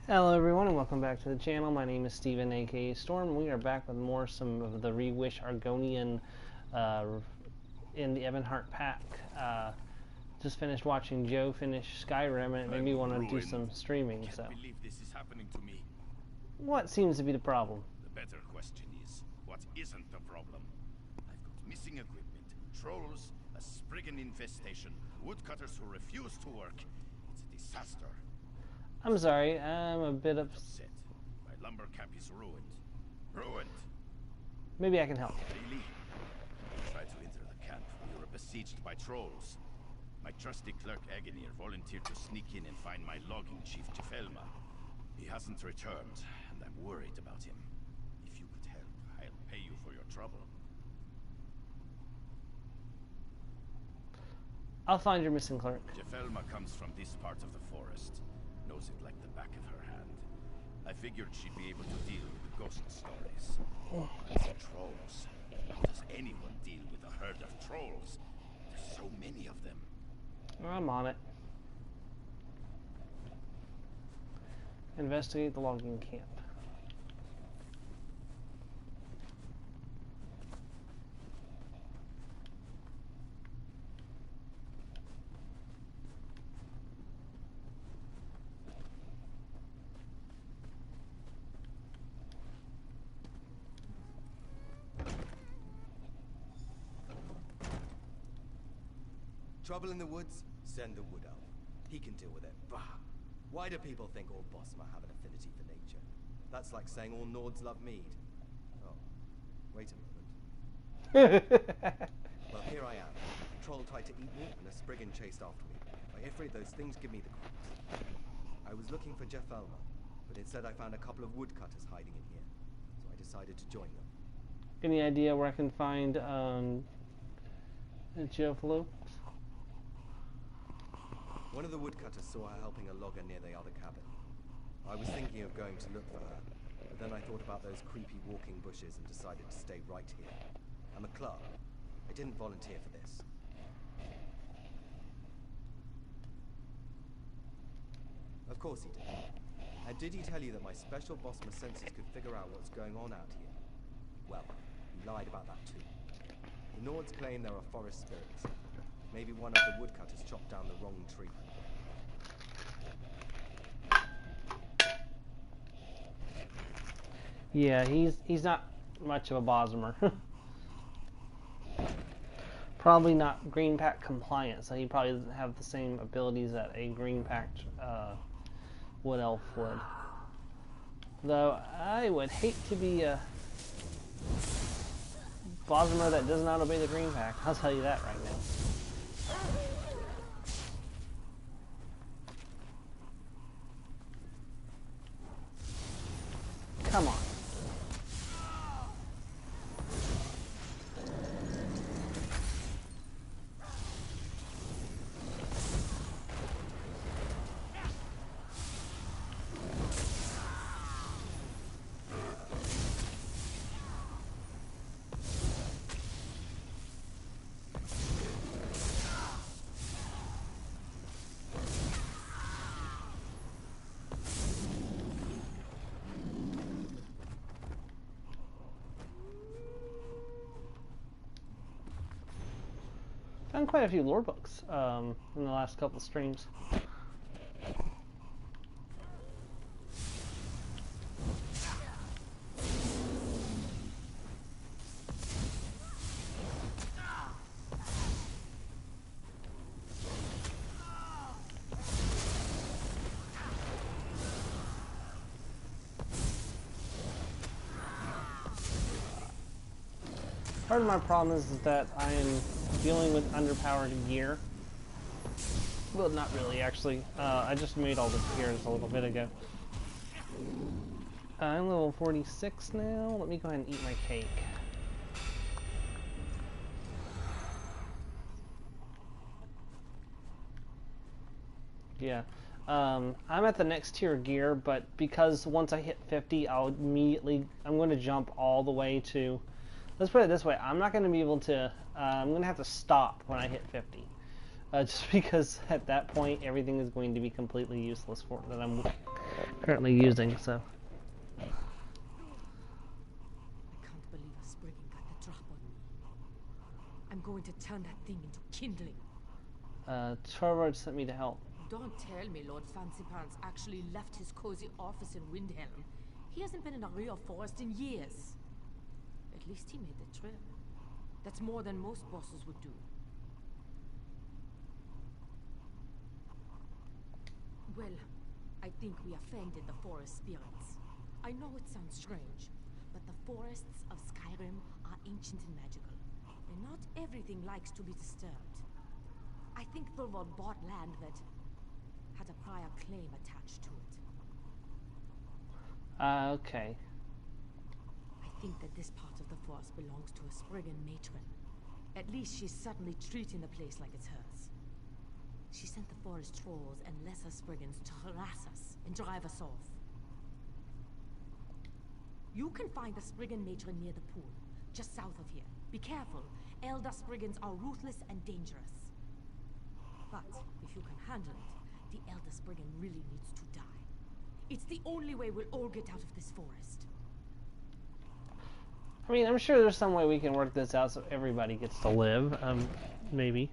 Hello everyone and welcome back to the channel. My name is Steven aka Storm. We are back with some of the Reewish Argonian in the Evanhart pack. Just finished watching Joe finish Skyrim and it made me want to do some streaming. I can't believe this is happening to me. What seems to be the problem? The better question is, what isn't the problem? I've got missing equipment, trolls, a spriggan infestation, woodcutters who refuse to work. It's a disaster. I'm sorry, I'm a bit upset. My lumber camp is ruined. Ruined! Maybe I can help. Really? I tried to enter the camp. We were besieged by trolls. My trusty clerk Agnir volunteered to sneak in and find my logging chief Jefelma. He hasn't returned, and I'm worried about him. If you could help, I'll pay you for your trouble. I'll find your missing clerk. Jefelma comes from this part of the forest. Knows it like the back of her hand. I figured she'd be able to deal with the ghost stories. The trolls. How does anyone deal with a herd of trolls? There's so many of them. I'm on it. Investigate the logging camp. Trouble in the woods? Send the wood elf. He can deal with it. Bah! Why do people think all Bosma have an affinity for nature? That's like saying all Nords love mead. Oh, wait a moment. Well, here I am. A troll tried to eat me, and a spriggan chased after me. By Ifrit, those things give me the creeps. I was looking for Jefelma, but instead I found a couple of woodcutters hiding in here. So I decided to join them. Any idea where I can find Jefelma? One of the woodcutters saw her helping a logger near the other cabin. I was thinking of going to look for her, but then I thought about those creepy walking bushes and decided to stay right here. I'm a clerk. I didn't volunteer for this. Of course he did. And did he tell you that my special Bosma senses could figure out what's going on out here? Well, he lied about that too. The Nords claim there are forest spirits. Maybe one of the woodcutters chopped down the wrong tree. Yeah, he's not much of a Bosmer. Probably not Green Pact compliant, so he probably doesn't have the same abilities that a Green Pact wood elf would. Though I would hate to be a Bosmer that does not obey the Green Pact. I'll tell you that right now. Come on. Found quite a few lore books in the last couple of streams. Part of my problem is that I am dealing with underpowered gear. Well, not really, actually. I just made all the gears a little bit ago. I'm level 46 now. Let me go ahead and eat my cake. Yeah. I'm at the next tier of gear, but because once I hit 50, I'm going to jump all the way to... Let's put it this way, I'm not going to be able to, I'm going to have to stop when I hit 50. Just because at that point everything is going to be completely useless for that I'm currently using. So. I can't believe a Spriggan got the drop on me. I'm going to turn that thing into kindling. Torvald sent me to help. Don't tell me Lord Fancypants actually left his cozy office in Windhelm. He hasn't been in a real forest in years. At least he made the trip. That's more than most bosses would do. Well, I think we offended the forest spirits. I know it sounds strange, but the forests of Skyrim are ancient and magical, and not everything likes to be disturbed. I think Thorvald bought land that had a prior claim attached to it. Okay. I think that this part of the forest belongs to a Spriggan matron. At least she's certainly treating the place like it's hers. She sent the forest trolls and lesser Spriggans to harass us and drive us off. You can find the Spriggan matron near the pool, just south of here. Be careful. Elder Spriggans are ruthless and dangerous. But if you can handle it, the Elder Spriggan really needs to die. It's the only way we'll all get out of this forest. I mean, I'm sure there's some way we can work this out so everybody gets to live. Maybe.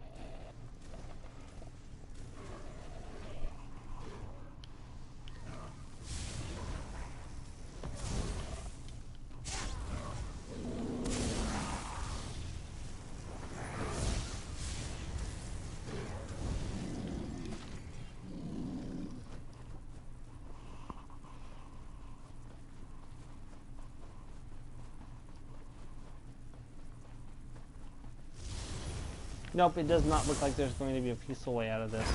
Nope, it does not look like there's going to be a peaceful way out of this.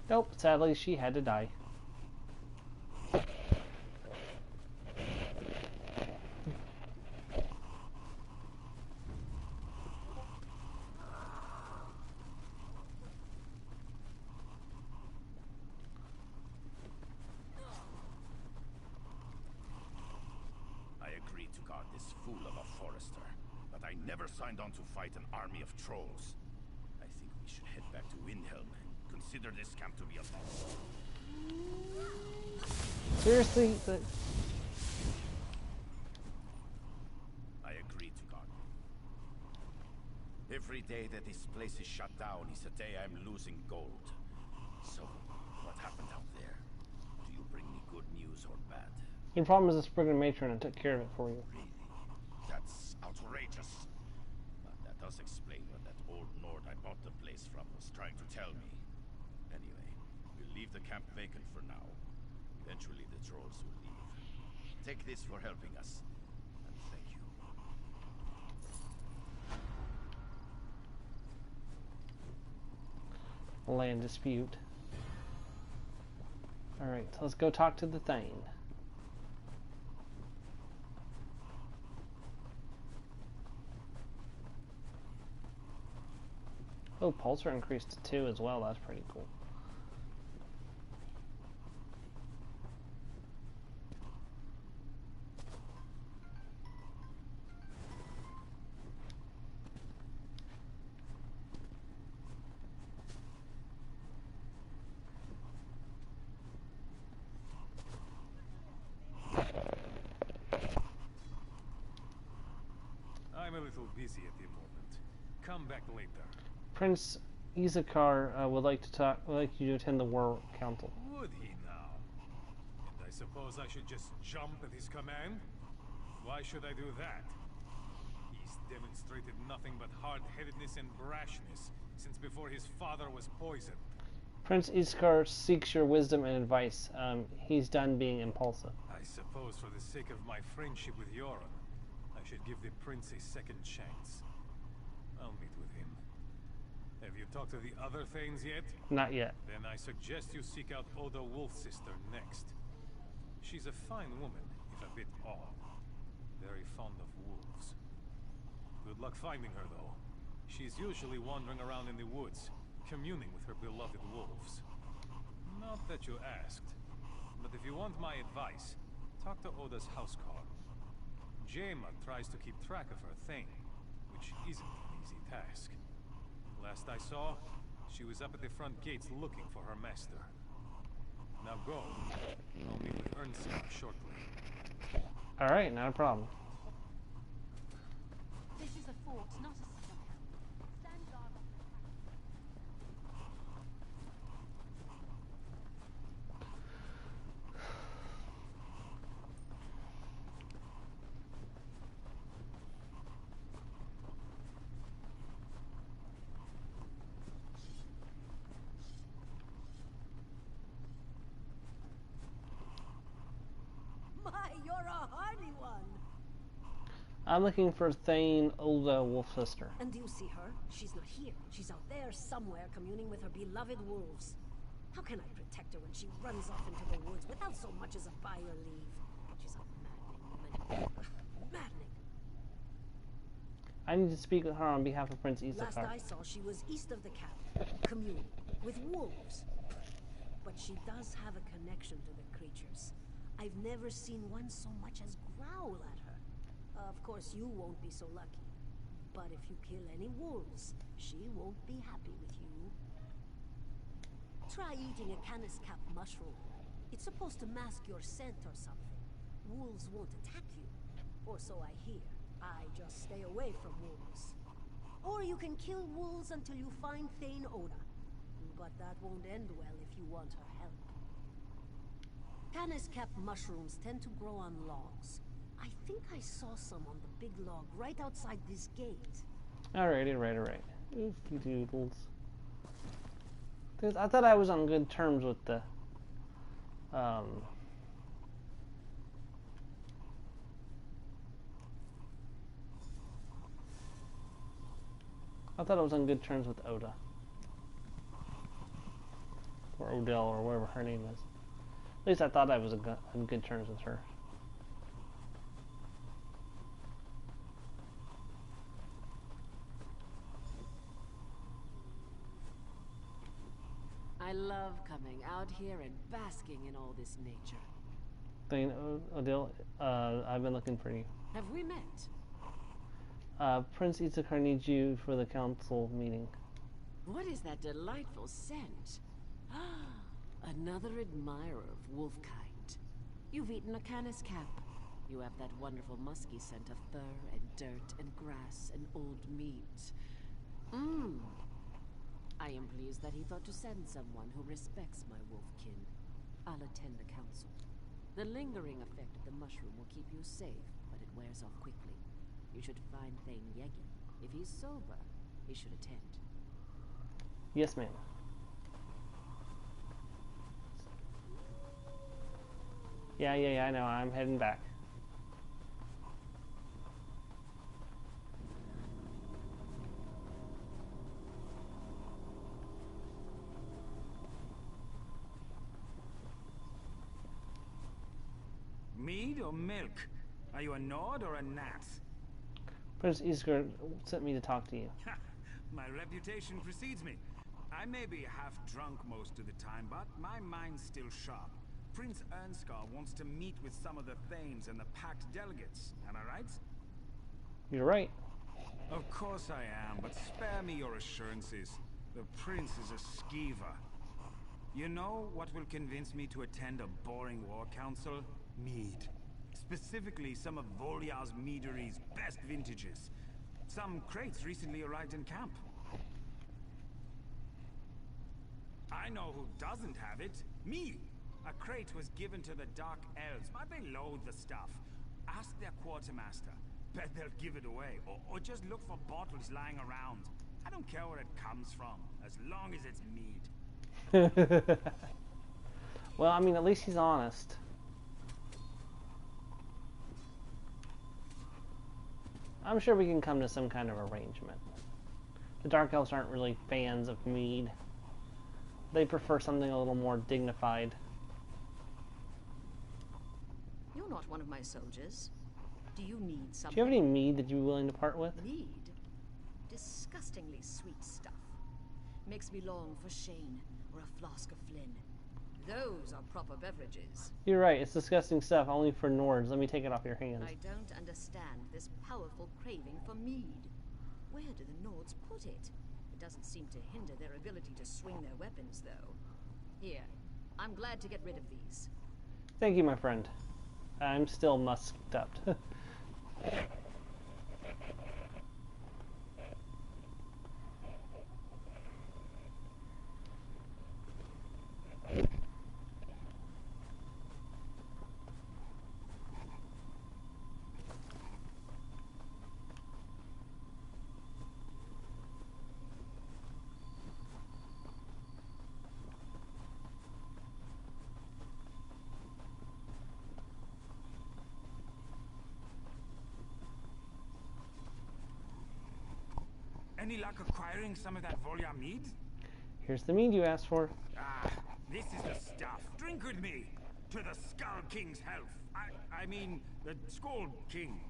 Nope, sadly she had to die. Signed on to fight an army of trolls. I think we should head back to Windhelm and consider this camp to be a loss. Seriously? I agree to God. Every day that this place is shut down is a day I'm losing gold. So, what happened out there? Do you bring me good news or bad? Your problem is the Spriggan matron and took care of it for you. Really? That's outrageous. Does explain what that old Nord I bought the place from was trying to tell me. Anyway, we'll leave the camp vacant for now. Eventually the trolls will leave. Take this for helping us. And thank you. Land dispute. Alright, so let's go talk to the Thane. Oh, pulsar increased to 2 as well. That's pretty cool. I'm a little busy at the moment. Come back later. Prince Isakar would like you to attend the War Council. Would he now? And I suppose I should just jump at his command? Why should I do that? He's demonstrated nothing but hard-headedness and brashness since before his father was poisoned. Prince Isakar seeks your wisdom and advice. He's done being impulsive. I suppose for the sake of my friendship with Yoren, I should give the prince a second chance. I'll meet with him. Have you talked to the other Thanes yet? Not yet. Then I suggest you seek out Oda Wolfsister next. She's a fine woman, if a bit odd. Very fond of wolves. Good luck finding her, though. She's usually wandering around in the woods, communing with her beloved wolves. Not that you asked, but if you want my advice, talk to Oda's housecarl. Jaima tries to keep track of her thing, which isn't an easy task. Last I saw, she was up at the front gates looking for her master. Now go. I'll meet with Ernska shortly. Alright, not a problem. This is a fort, not a summer camp. Stand guard on the My, you're a hardy one. I'm looking for Thane, Olga, wolf sister. And do you see her? She's not here. She's out there somewhere communing with her beloved wolves. How can I protect her when she runs off into the woods without so much as a buy or leave? She's a maddening woman. Maddening. I need to speak with her on behalf of Prince Issachar. Last I saw, she was east of the cap, communing with wolves. But she does have a connection to the creatures. I've never seen one so much as growl at her. Of course, you won't be so lucky. But if you kill any wolves, she won't be happy with you. Try eating a canis cap mushroom. It's supposed to mask your scent or something. Wolves won't attack you. Or so I hear. I just stay away from wolves. Or you can kill wolves until you find Thane Oda. But that won't end well if you want her help. Canis cap mushrooms tend to grow on logs. I think I saw some on the big log right outside this gate. Alright. Oofy doodles. I thought I was on good terms with the I thought I was on good terms with Oda. Or Odell, or whatever her name is. At least I thought I was on good terms with her. I love coming out here and basking in all this nature. Thane, Odell, I've been looking for you. Have we met? Prince Issachar needs you for the council meeting. What is that delightful scent? Another admirer of wolfkind. You've eaten a canis cap. You have that wonderful musky scent of fur and dirt and grass and old meat. I am pleased that he thought to send someone who respects my wolfkin. I'll attend the council. The lingering effect of the mushroom will keep you safe, but it wears off quickly. You should find Thane Yegi. If he's sober, he should attend. Yes, ma'am. Yeah, I know. I'm heading back. Mead or milk? Are you a Nord or a Nat? Prince Issachar sent me to talk to you. My reputation precedes me. I may be half drunk most of the time, but my mind's still sharp. Prince Ernskar wants to meet with some of the Thanes and the packed delegates. Am I right? You're right. Of course I am, but spare me your assurances. The prince is a skeever. You know what will convince me to attend a boring war council? Mead. Specifically, some of Volya's meadery's best vintages. Some crates recently arrived in camp. I know who doesn't have it. Me! A crate was given to the Dark Elves, but they loathe the stuff. Ask their quartermaster. Bet they'll give it away, or just look for bottles lying around. I don't care where it comes from, as long as it's mead. Well, I mean, at least he's honest. I'm sure we can come to some kind of arrangement. The Dark Elves aren't really fans of mead. They prefer something a little more dignified. You're not one of my soldiers. Do you need something? Do you have any mead that you're willing to part with? Mead? Disgustingly sweet stuff. Makes me long for Shane or a flask of Flynn. Those are proper beverages. You're right, it's disgusting stuff, only for Nords. Let me take it off your hands. I don't understand this powerful craving for mead. Where do the Nords put it? It doesn't seem to hinder their ability to swing their weapons, though. Here, I'm glad to get rid of these. Thank you, my friend. I'm still musked up. Any luck acquiring some of that Volya mead? Here's the mead you asked for. Ah, this is the stuff. Drink with me. To the Skull King's health. I mean, the Skull King.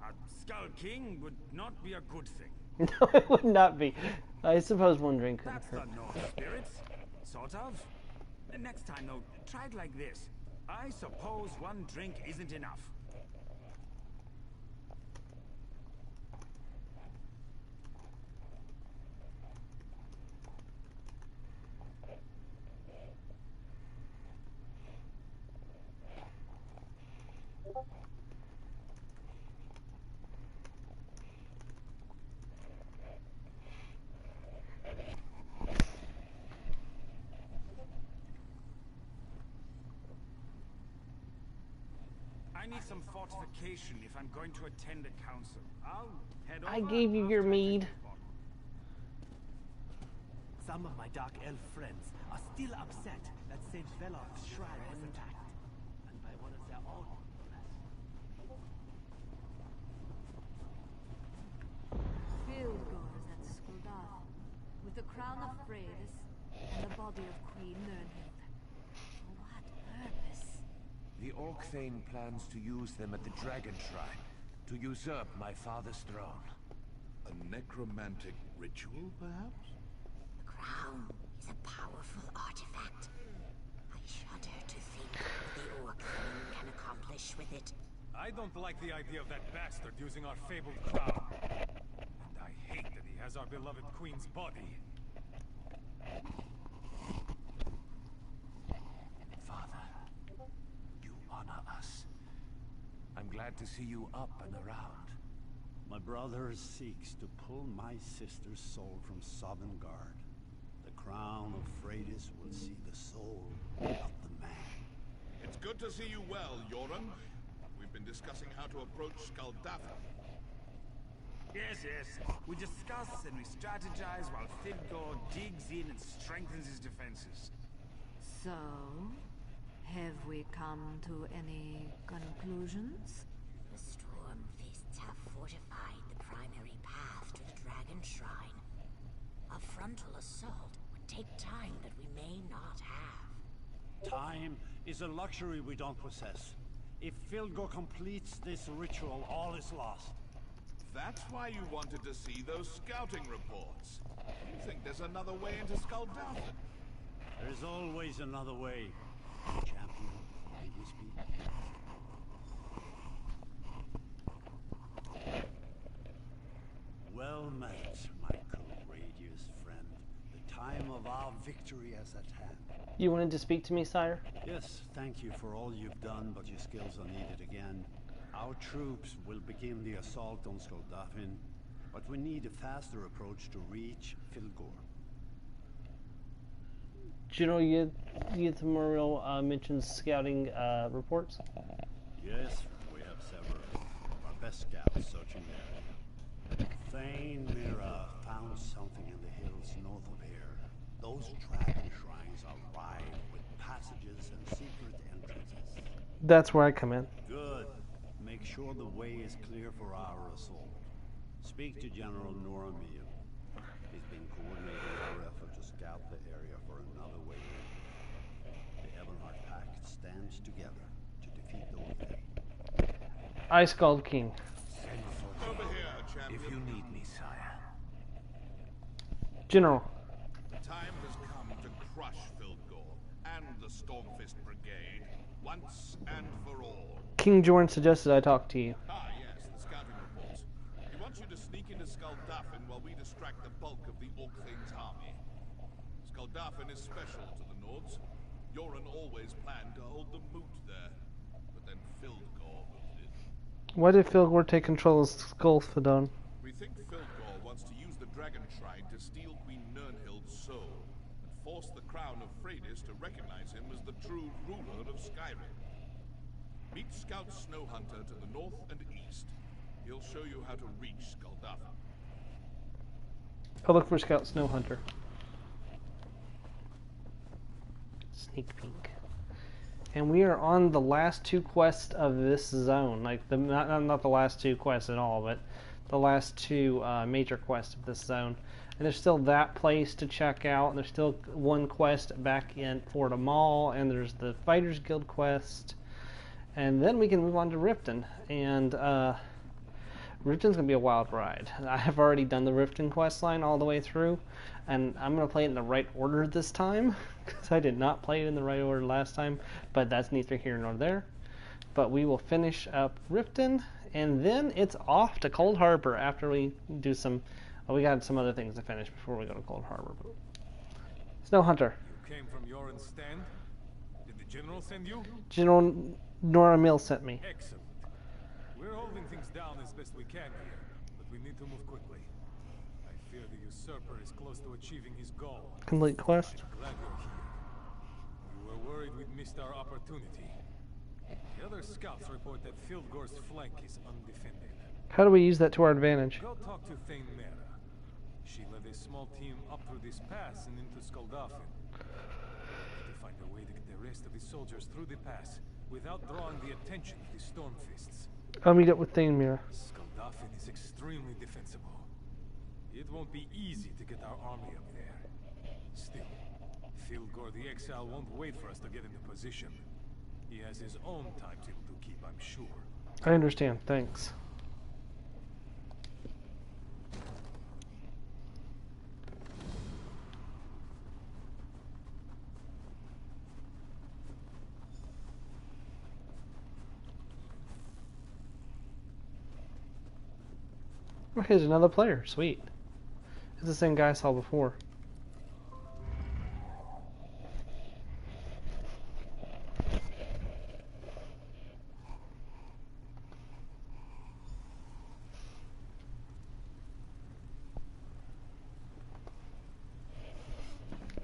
A Skull King would not be a good thing. No, it would not be. I suppose one drink couldn't That's hurt. the North spirits. Sort of. Next time, though, try it like this. I suppose one drink isn't enough. I need some fortification if I'm going to attend a council. I'll head over. I gave you your mead. Some of my Dark Elf friends are still upset that St. Velok's shrine was attacked, and by one of their own. Fildgor is at Skuldath, with the crown of Freydis and the body of Queen Nernhild. For what purpose? The Orc Thane plans to use them at the Dragon Shrine, to usurp my father's throne. A necromantic ritual, perhaps? The crown is a powerful artifact. I shudder to think what the Orc Thane can accomplish with it. I don't like the idea of that bastard using our fabled crown. And I hate that he has our beloved queen's body. Father, you honor us. I'm glad to see you up and around. My brother seeks to pull my sister's soul from Sovngarde. The crown of Freydis will see the soul, not the man. It's good to see you well, Yoren. We've been discussing how to approach Skuldath. Yes, yes. We discuss and we strategize while Fildgor digs in and strengthens his defenses. So, have we come to any conclusions? The Storm Fists have fortified the primary path to the Dragon Shrine. A frontal assault would take time that we may not have. Time is a luxury we don't possess. If Fildgor completes this ritual, all is lost. That's why you wanted to see those scouting reports. You think there's another way into Skuldath? There's always another way. Champion, may you speak? Well met, my courageous friend. The time of our victory is at hand. You wanted to speak to me, sire? Yes, thank you for all you've done, but your skills are needed again. Our troops will begin the assault on Skuldafn, but we need a faster approach to reach Fildgor. General Yithmoril mentions scouting reports. Yes, we have several. Our best scouts searching the area. Thane Mira found something in the hills north of here. Those dragon shrines are rife with passages and secret entrances. That's where I come in. Good. Make sure the way is clear for our assault. Speak to General StormerMia. He's been coordinating our effort to scout the area for another way in. The Ebonheart Pact stands together to defeat the Orc. Ice Gold King. Over here, champion. If you need me, sire. General. The time has come to crush Fildgor and the Stormfist Brigade, once and for all. King Jorn suggested I talk to you. Ah, yes, the scouting reports. He wants you to sneak into Skuldafn while we distract the bulk of the Orc Thing's army. Skuldafn is special to the Nords. Yoren always planned to hold the moot there, but then Fildgor moved it. Why did Fildgor take control of Skuldfadon? We think Fildgor wants to use the Dragon Shrine to steal Queen Nirnhild's soul, and force the Crown of Freydis to recognize him as the true ruler of Skyrim. Meet Scout Snowhunter to the north and east. He'll show you how to reach Skuldafn. I'll look for Scout Snowhunter. Sneak peek. And we are on the last two quests of this zone. Like, not the last two quests at all, but the last two major quests of this zone. And there's still that place to check out, and there's still one quest back in Fort Amal, and there's the Fighters Guild quest. And then we can move on to Riften. And Riften's going to be a wild ride. I have already done the Riften quest line all the way through, and I'm going to play it in the right order this time, because I did not play it in the right order last time, but that's neither here nor there. But we will finish up Riften, and then it's off to Cold Harbor after we do some... Well, we got some other things to finish before we go to Cold Harbor. Snow Hunter. You came from Yoren's stand? Did the General send you? General Nora Mill sent me. Excellent. We're holding things down as best we can here, but we need to move quickly. I fear the usurper is close to achieving his goal. Complete quest. I'm glad you're here. We were worried we'd missed our opportunity. The other scouts report that Fildgor's flank is undefended. How do we use that to our advantage? Go talk to Thane Mera. She led a small team up through this pass and into Skuldafn. We need to find a way to get the rest of the soldiers through the pass without drawing the attention of the Stormfists. I'll meet up with Thanemir. Skuldafn is extremely defensible. It won't be easy to get our army up there. Still, Fildgor the Exile won't wait for us to get into position. He has his own timetable to keep, I'm sure. I understand, thanks. Oh, here's another player. Sweet. It's the same guy I saw before.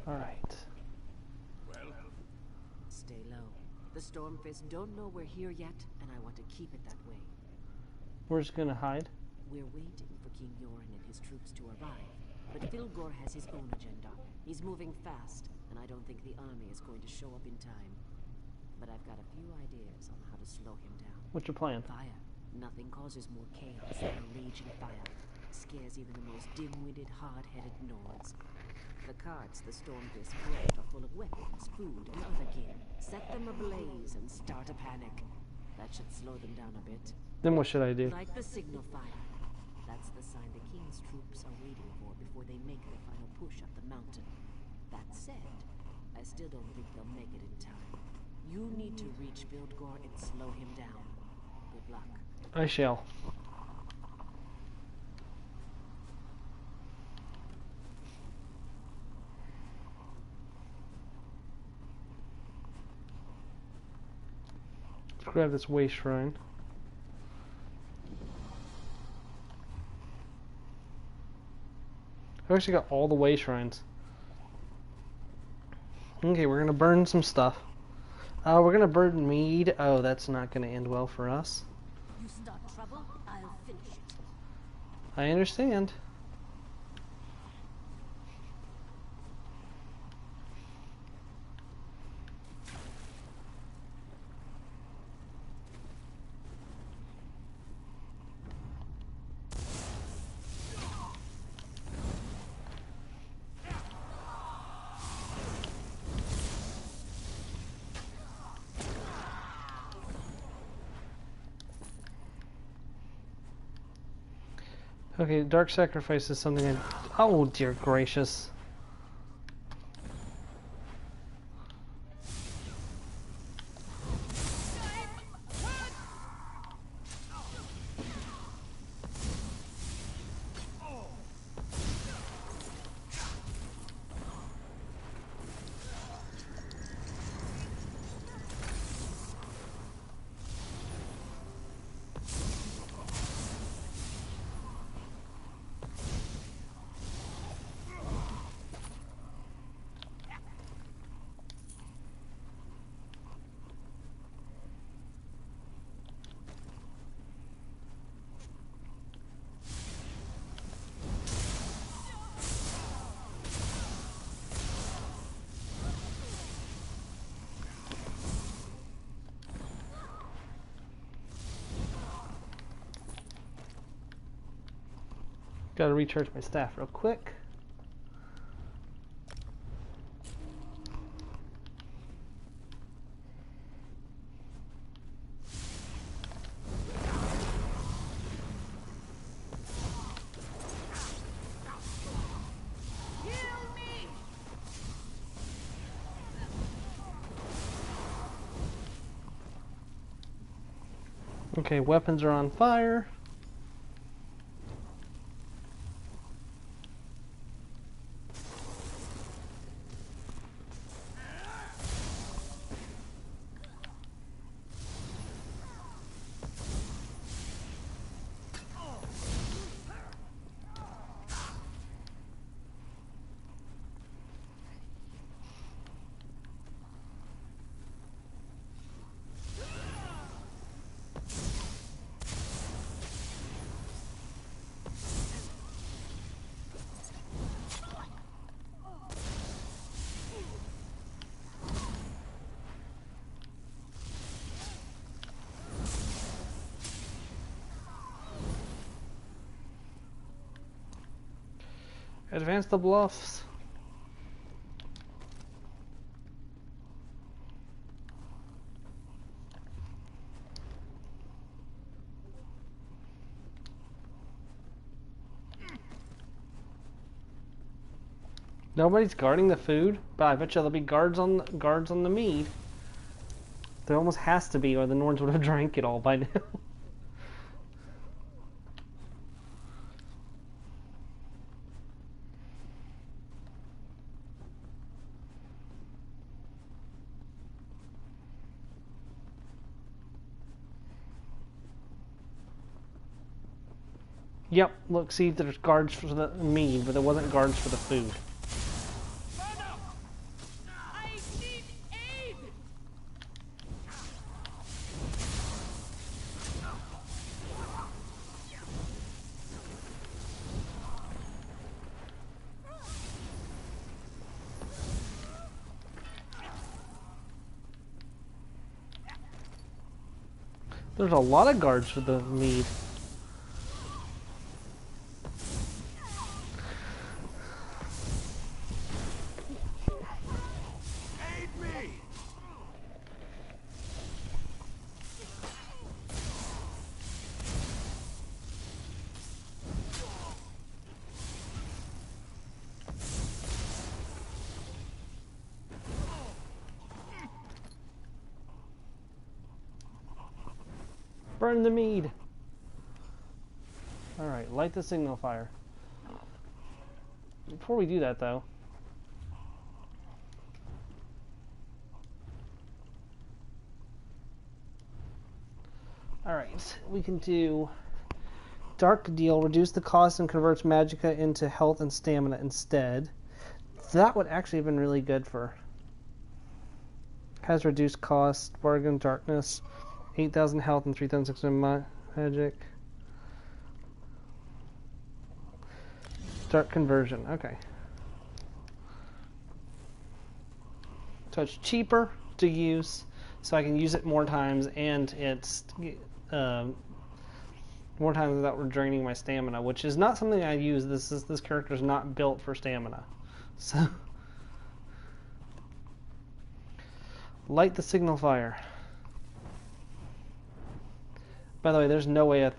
All right. Well, Stay low. The Stormfist don't know we're here yet, and I want to keep it that way. We're just gonna hide. We're waiting for King Yoren and his troops to arrive. But Fildgor has his own agenda. He's moving fast, and I don't think the army is going to show up in time. But I've got a few ideas on how to slow him down. What's your plan? Fire. Nothing causes more chaos than a raging fire. Scares even the most dim-witted, hard-headed Nords. The carts the Stormfist brought are full of weapons, food, and other gear. Set them ablaze and start a panic. That should slow them down a bit. Then what should I do? Like the signal fire. That's the sign the King's troops are waiting for before they make their final push up the mountain. That said, I still don't think they'll make it in time. You need to reach Fildgor and slow him down. Good luck. I shall. Let's grab this way shrine. I've actually got all the way shrines. Okay, we're gonna burn some stuff. We're gonna burn mead. Oh, that's not gonna end well for us. You start trouble, I'll finish it. I understand. Okay, dark sacrifice is something I... Oh, dear gracious. Gotta recharge my staff real quick. Okay, weapons are on fire. Advance the bluffs. Nobody's guarding the food, but I bet you there'll be guards on the mead. There almost has to be, or the Norns would have drank it all by now. Yep, look, see, there's guards for the mead, but there wasn't guards for the food. I need aid! There's a lot of guards for the mead. Burn the mead. Alright, light the signal fire. Before we do that, though, alright, we can do Dark Deal, reduce the cost and converts magicka into health and stamina instead. That would actually have been really good for... Has reduced cost, bargain, darkness, 8,000 health and 3,600 magic. Dark conversion, okay. So it's cheaper to use, so I can use it more times, and it's more times without draining my stamina, which is not something I use. This character is not built for stamina. So light the signal fire. By the way, there's no way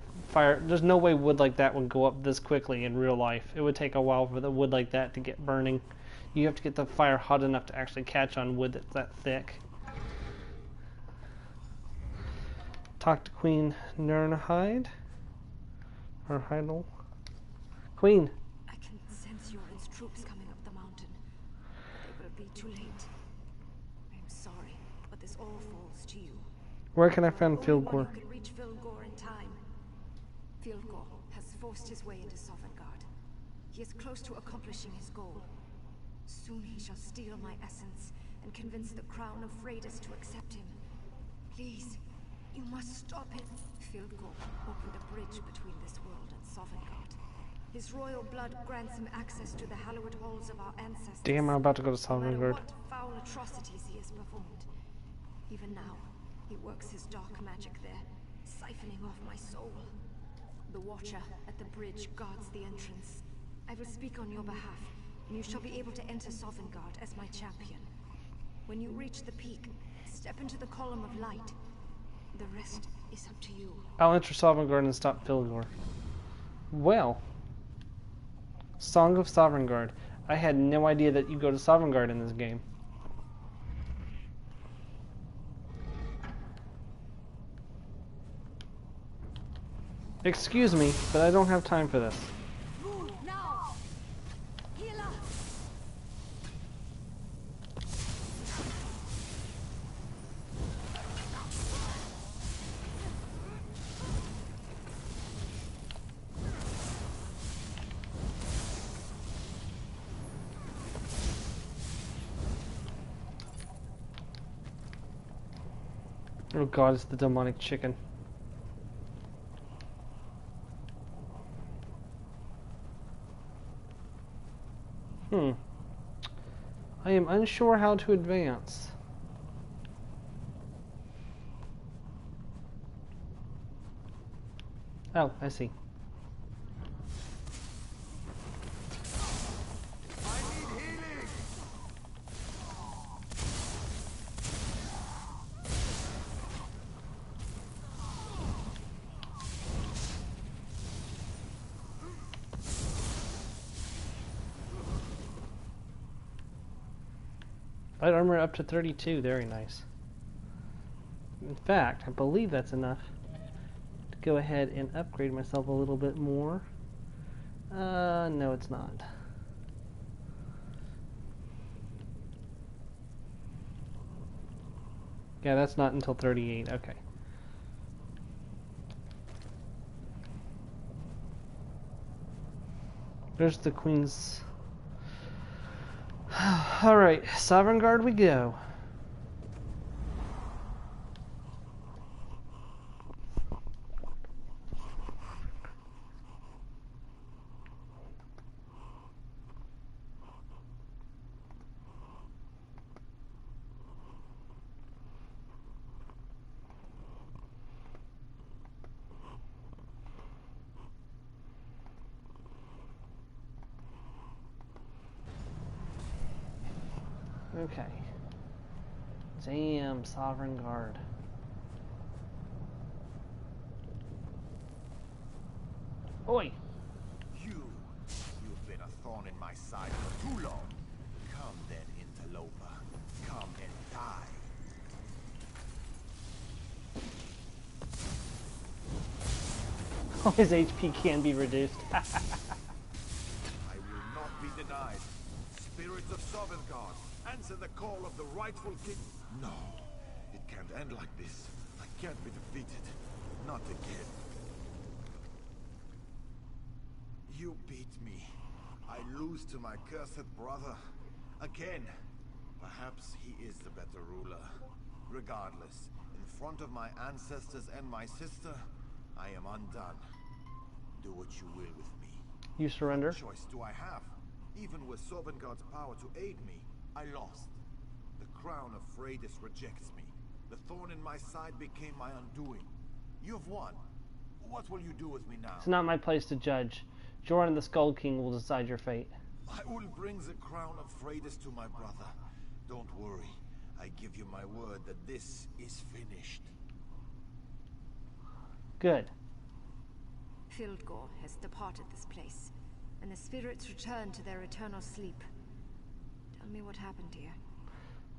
wood like that would go up this quickly in real life. It would take a while for the wood like that to get burning. You have to get the fire hot enough to actually catch on wood that's that thick. Talk to Queen Nirnhide. Or Heidel. Queen. I can sense Yoren's troops coming up the mountain. They will be too late. I'm sorry, but this all falls to you. Where can I find Fildgor? Fildgor has forced his way into Sovngarde. He is close to accomplishing his goal. Soon he shall steal my essence and convince the crown of Freydis to accept him. Please, you must stop him. Fildgor opened a bridge between this world and Sovngarde. His royal blood grants him access to the hallowed halls of our ancestors. Damn, I'm about to go to No matter Sovngarde. what foul atrocities he has performed. Even now, he works his dark magic there, siphoning off my soul. The Watcher at the bridge guards the entrance. I will speak on your behalf, and you shall be able to enter Sovngarde as my champion. When you reach the peak, step into the column of light. The rest is up to you. I'll enter Sovngarde and stop Filgor. Well, Song of Sovngarde. I had no idea that you go to Sovngarde in this game. Excuse me, but I don't have time for this. Move now! Heal up! Oh god, it's the demonic chicken. I am unsure how to advance. Oh, I see. Light armor up to 32, very nice. In fact, I believe that's enough to go ahead and upgrade myself a little bit more. No it's not. Yeah, that's not until 38, okay. There's the Queen's... Alright, Sovngarde we go. Okay. Damn, Sovngarde. Oi! You've been a thorn in my side for too long. Come then, interloper. Come and die. Oh, his HP can be reduced. I will not be denied. Spirits of Sovngarde, answer the call of the rightful king. No, it can't end like this. I can't be defeated. Not again. You beat me. I lose to my cursed brother. Again. Perhaps he is the better ruler. Regardless, in front of my ancestors and my sister, I am undone. Do what you will with me. You surrender? What choice do I have? Even with Sovngarde's power to aid me, I lost. The crown of Freydis rejects me. The thorn in my side became my undoing. You've won. What will you do with me now? It's not my place to judge. Joran the Skull King will decide your fate. I will bring the crown of Freydis to my brother. Don't worry. I give you my word that this is finished. Good. Fildgor has departed this place, and the spirits return to their eternal sleep. Tell me what happened here.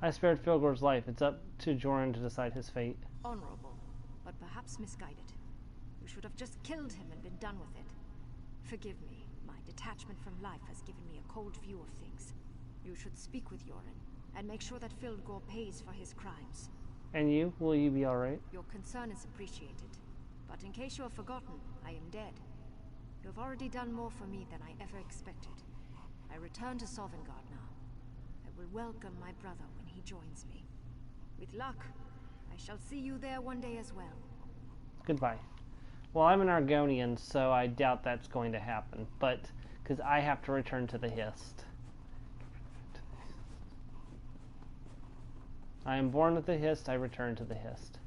I spared Filgor's life. It's up to Joran to decide his fate. Honorable, but perhaps misguided. You should have just killed him and been done with it. Forgive me. My detachment from life has given me a cold view of things. You should speak with Joran, and make sure that Fildgor pays for his crimes. And you? Will you be alright? Your concern is appreciated. But in case you have forgotten, I am dead. You have already done more for me than I ever expected. I return to Sovngarde now. I will welcome my brother when he joins me. With luck, I shall see you there one day as well. Goodbye. Well, I'm an Argonian, so I doubt that's going to happen. But, because I have to return to the Hist. I am born with the Hist, I return to the Hist.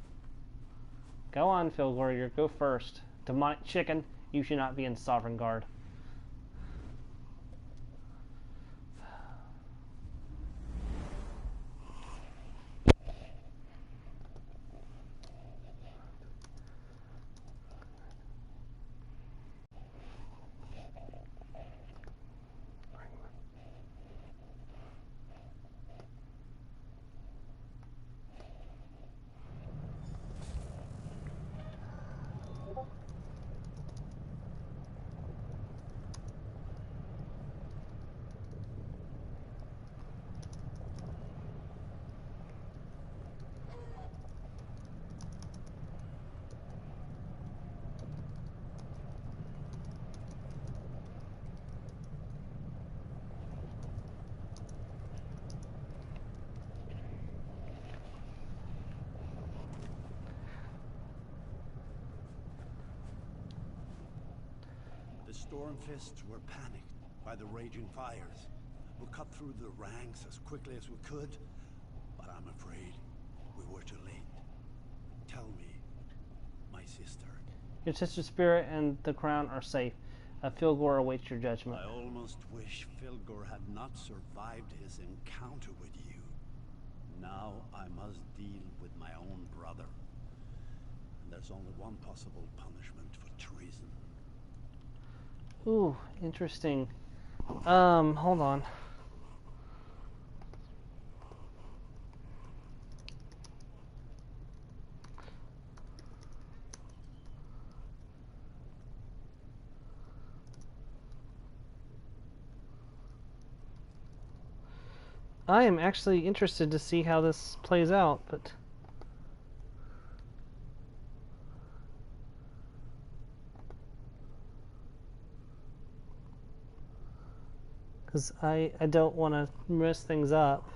Go on, Filgor, go first. Demonic chicken, you should not be in Sovereign Guard. The Stormfists were panicked by the raging fires. We cut through the ranks as quickly as we could, but I'm afraid we were too late. Tell me, my sister. Your sister's spirit and the crown are safe. Filgor awaits your judgment. I almost wish Filgor had not survived his encounter with you. Now I must deal with my own brother. And there's only one possible punishment for treason. Ooh, interesting. Hold on. I am actually interested to see how this plays out, but because I don't want to mess things up.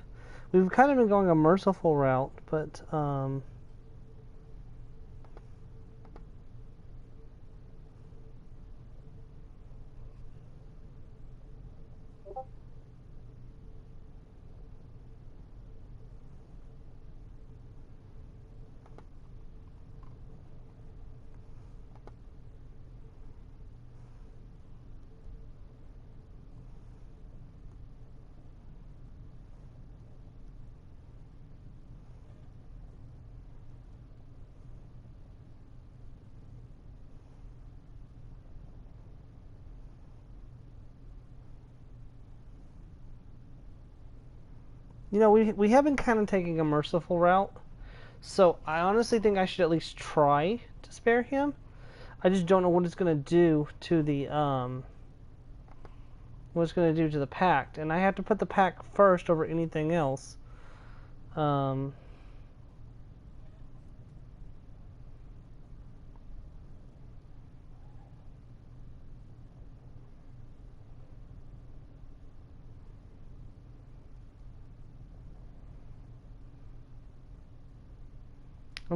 We've kind of been going a merciful route, but you know, we have been kind of taking a merciful route, so I honestly think I should at least try to spare him. I just don't know what it's going to do to the what it's going to do to the pact, and I have to put the pact first over anything else. I'm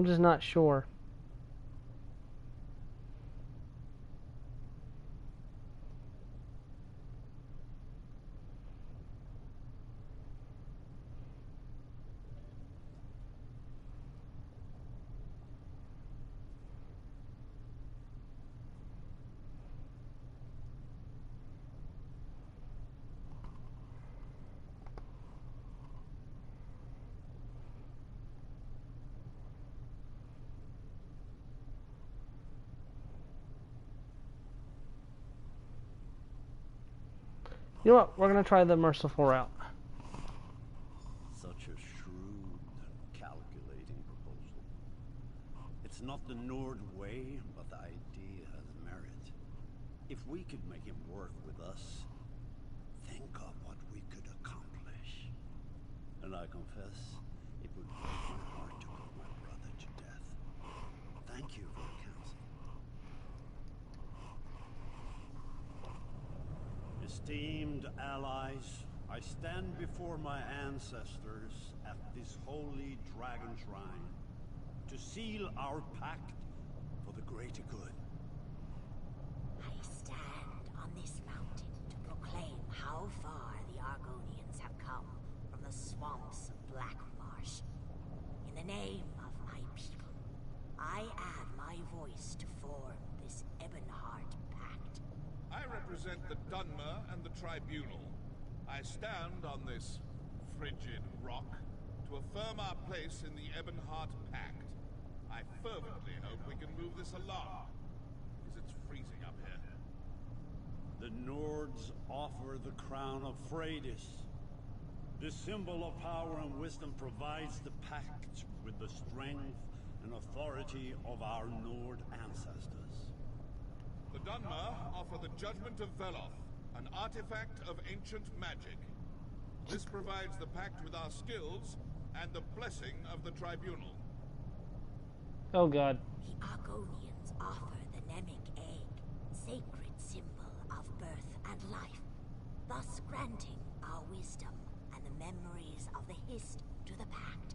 just not sure. You know what? We're going to try the merciful route. Such a shrewd and calculating proposal. It's not the Nord way, but the idea has merit. If we could make him work with us, think of what we could accomplish. And I confess, it would break my heart to put my brother to death. Thank you for the counsel. Esteemed allies, I stand before my ancestors at this holy dragon shrine to seal our pact for the greater good. I stand on this mountain to proclaim how far the Argonians have come from the swamps of Blackmarsh. In the name of my people, I add my voice to form this Ebonheart represent the Dunmer and the Tribunal. I stand on this frigid rock to affirm our place in the Ebonheart Pact. I fervently hope we can move this along, because it's freezing up here. The Nords offer the crown of Freydis. This symbol of power and wisdom provides the pact with the strength and authority of our Nord ancestors. The Dunmer offer the Judgment of Veloth, an artifact of ancient magic. This provides the pact with our skills and the blessing of the Tribunal. Oh god. The Argonians offer the Nemic Egg, sacred symbol of birth and life, thus granting our wisdom and the memories of the Hist to the Pact.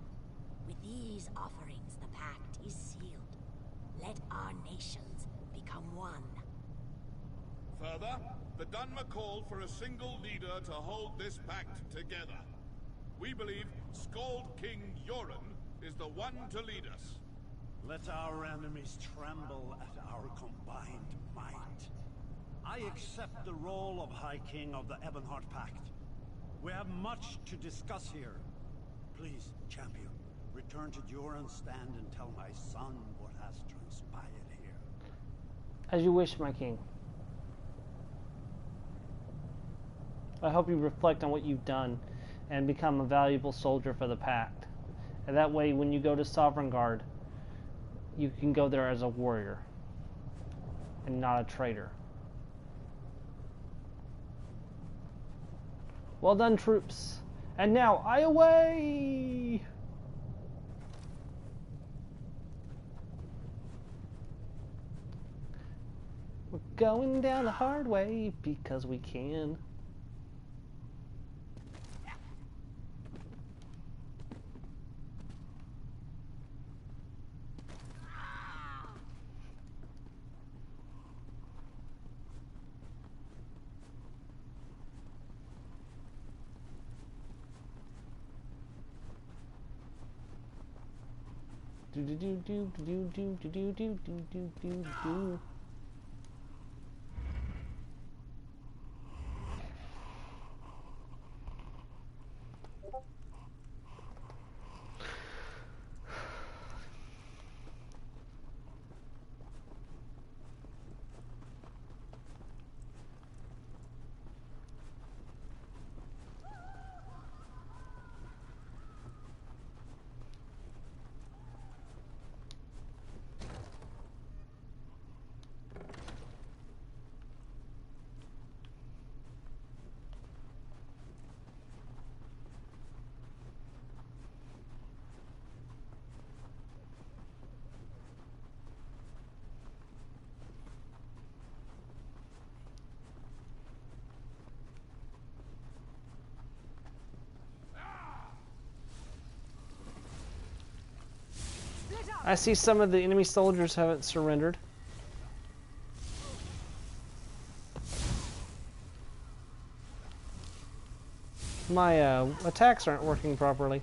With these offerings, the Pact is sealed. Let our nations become one. Further, the Dunmer call for a single leader to hold this pact together. We believe Skald King Yoren is the one to lead us. Let our enemies tremble at our combined might. I accept the role of High King of the Ebonheart Pact. We have much to discuss here. Please, champion, return to Joran's stand and tell my son what has transpired here. As you wish, my king. I hope you reflect on what you've done and become a valuable soldier for the Pact. And that way, when you go to Sovngarde, you can go there as a warrior and not a traitor. Well done, troops. And now, I away! We're going down the hard way because we can. Do do do do do do do do do do do do. I see some of the enemy soldiers haven't surrendered. My attacks aren't working properly.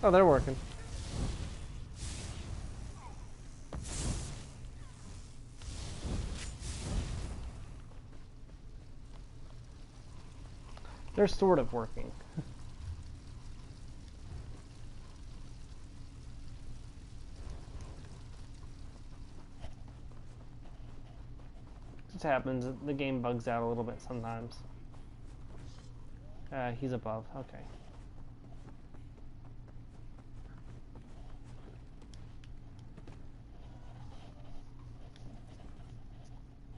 Oh, they're working. They're sort of working. It happens. The game bugs out a little bit sometimes. He's above. Okay.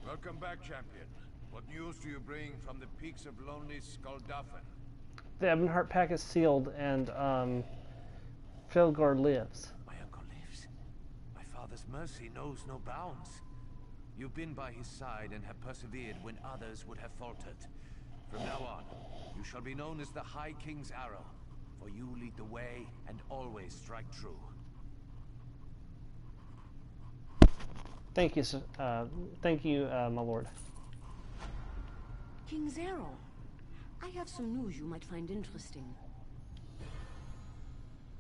Welcome back, champion. What news do you bring from the peaks of lonely Skaldafen? The Ebonheart Pact is sealed, and Filgard lives. My uncle lives. My father's mercy knows no bounds. You've been by his side and have persevered when others would have faltered. From now on, you shall be known as the High King's Arrow, for you lead the way and always strike true. Thank you, my lord. King's Arrow. I have some news you might find interesting.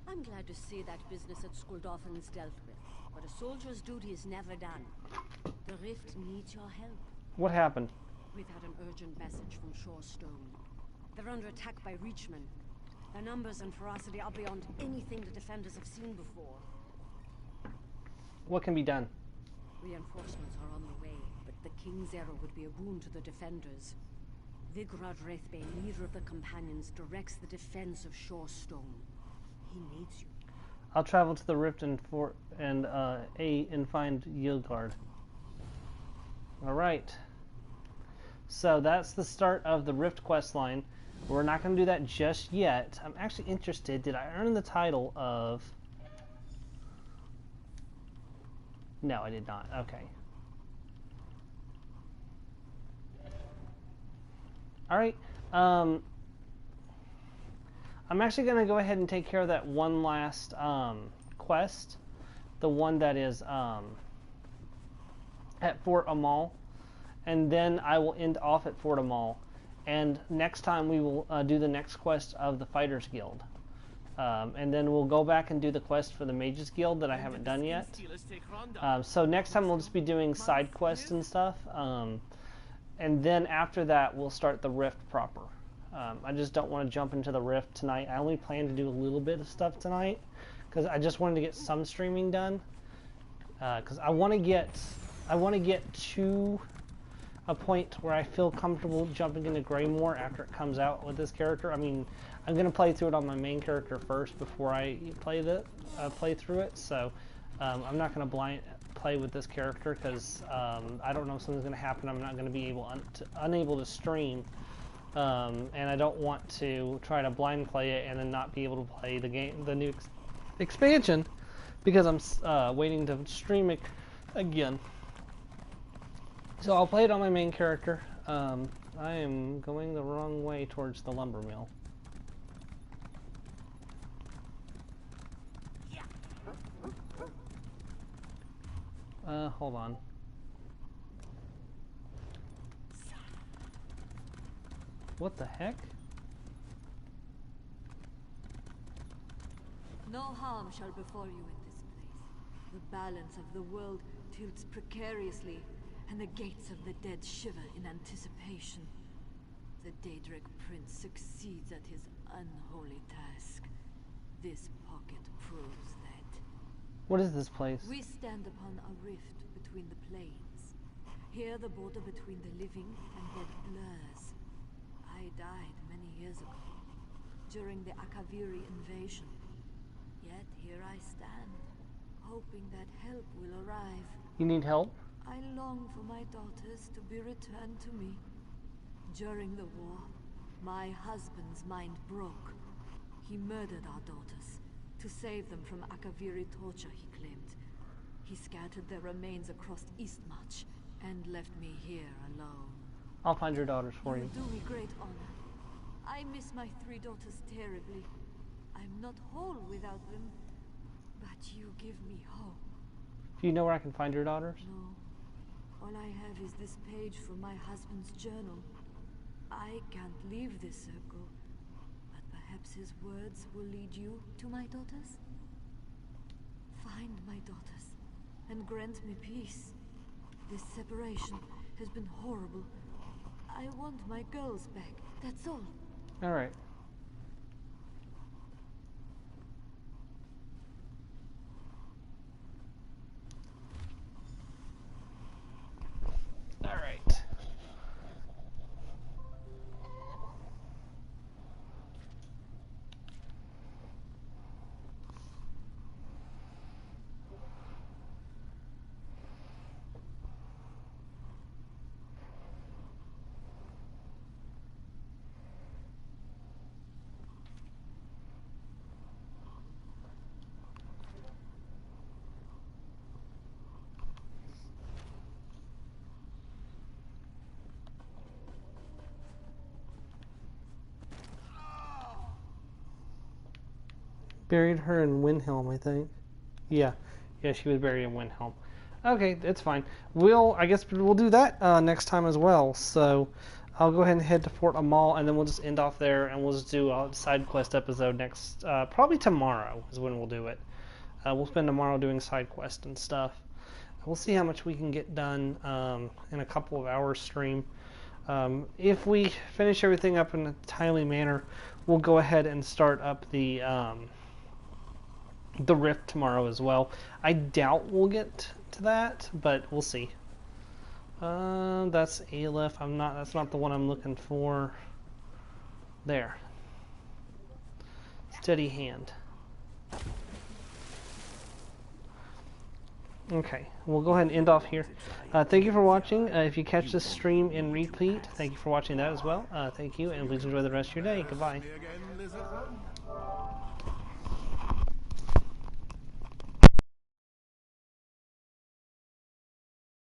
I'm glad to see that business at Skuldafen's dealt with. but a soldier's duty is never done. The Rift needs your help. What happened? We've had an urgent message from Shorestone. They're under attack by Reachmen. Their numbers and ferocity are beyond anything the defenders have seen before. What can be done? Reinforcements are on the way, but the King's arrow would be a boon to the defenders. Vigrad Rathbane, leader of the Companions, directs the defense of Shorestone. He needs you. I'll travel to the Rift and find Yilgard. All right. So that's the start of the Rift quest line. We're not going to do that just yet. I'm actually interested. Did I earn the title of... No, I did not. Okay. Alright. I'm actually going to go ahead and take care of that one last quest. The one that is at Fort Amal. And then I will end off at Fort Amal. And next time we will do the next quest of the Fighters Guild. And then we'll go back and do the quest for the Mages Guild that I haven't done yet. So next time we'll just be doing side quests and stuff. And then after that we'll start the Rift proper. I just don't want to jump into the Rift tonight. I only plan to do a little bit of stuff tonight. Because I just wanted to get some streaming done. Because I want to get to a point where I feel comfortable jumping into Greymore after it comes out with this character. I mean, I'm going to play through it on my main character first before I play through it. So I'm not going to play with this character because I don't know if something's going to happen. I'm not going to be unable to stream, and I don't want to try to blind play it and then not be able to play the game, the new expansion, because I'm waiting to stream it again. So I'll play it on my main character. I am going the wrong way towards the lumber mill. Hold on. What the heck? No harm shall befall you in this place. The balance of the world tilts precariously, and the gates of the dead shiver in anticipation. The Daedric Prince succeeds at his unholy task. This pocket proves that. What is this place? We stand upon a rift between the planes. Here the border between the living and dead blurs. I died many years ago, during the Akaviri invasion. Yet here I stand, hoping that help will arrive. You need help? I long for my daughters to be returned to me. During the war, my husband's mind broke. He murdered our daughters to save them from Akaviri torture, he claimed. He scattered their remains across Eastmarch and left me here alone. I'll find your daughters for you. You do me great honor. I miss my 3 daughters terribly. I'm not whole without them, but you give me hope. Do you know where I can find your daughters? No. All I have is this page from my husband's journal. I can't leave this circle, but perhaps his words will lead you to my daughters? Find my daughters, and grant me peace. This separation has been horrible. I want my girls back, that's all. All right. All right. Buried her in Windhelm, I think. Yeah, she was buried in Windhelm. Okay, it's fine. I guess we'll do that next time as well. So I'll go ahead and head to Fort Amal, and then we'll just end off there, and we'll just do a side quest episode next. Probably tomorrow is when we'll do it. We'll spend tomorrow doing side quests and stuff. We'll see how much we can get done in a couple of hours stream. If we finish everything up in a timely manner, we'll go ahead and start up the Rift tomorrow as well. I doubt we'll get to that, but we'll see. That's Aleph. That's not the one I'm looking for. There. Steady hand. Okay, we'll go ahead and end off here. Thank you for watching. If you catch this stream in repeat, thank you for watching that as well. Thank you, and please enjoy the rest of your day. Goodbye.